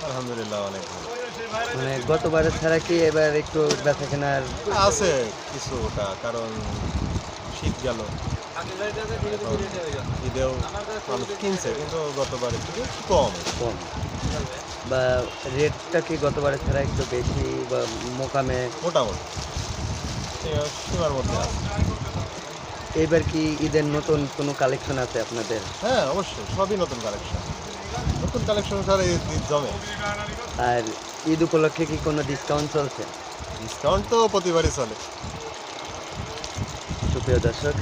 আলহামদুলিল্লাহ অনেক ভালো। মানে গতবারের ছাড়া কি এবার একটু বেচা কেনার আছে কিছুটা, কারণ শীত গেল, এখন ঈদেও মানুষ কিনছে, কিন্তু গতবারের থেকে একটু কম। কম বা রেটটা কি গতবারের ছাড়া একটু বেশি বা মোকামে মোটামুটি সীমার মধ্যে আছে। এবার কি ঈদের নতুন কোনো কালেকশন আছে আপনাদের? হ্যাঁ, অবশ্যই সবই নতুন কালেকশন। নতুন কালেকশন ছাড়া ঈদ জমে। আর ঈদ উপলক্ষে কি কোনো ডিসকাউন্ট চলছে? ডিসকাউন্ট তো প্রতিবারই চলে। সুপ্রিয় দর্শক,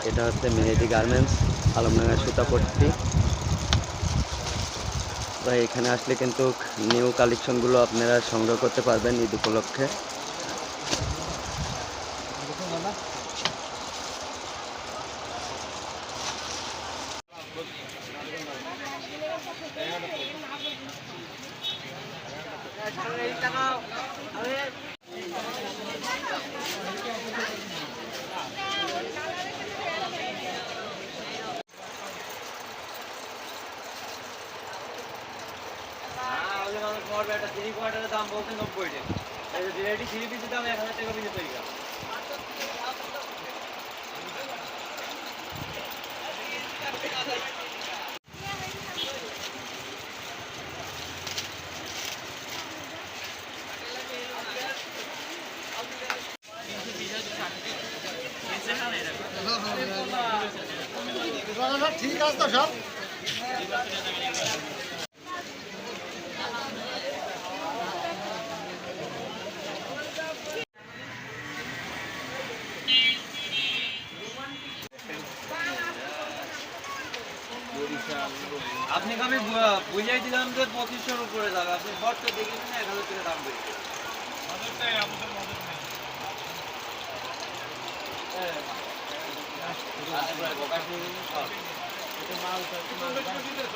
এটা হচ্ছে মেহেদি গার্মেন্টস, আলমডাঙ্গা সুতাপট্টি। তো এখানে আসলে কিন্তু নিউ কালেকশনগুলো আপনারা সংগ্রহ করতে পারবেন ঈদ উপলক্ষে। একটা থ্রি কোয়ার্টারের দাম বলতে 90 টাকা, রেডি থ্রি পিসের দাম 1000 টাকা পিসে তৈরি করা। ঠিক আছে তো সব। আপনাকে আমি বুঝাই দিলাম যে 2500-র উপরে যাবে, আপনি শর্ত দেখেন না 1000 টাকা দাম বেশি। আমাদের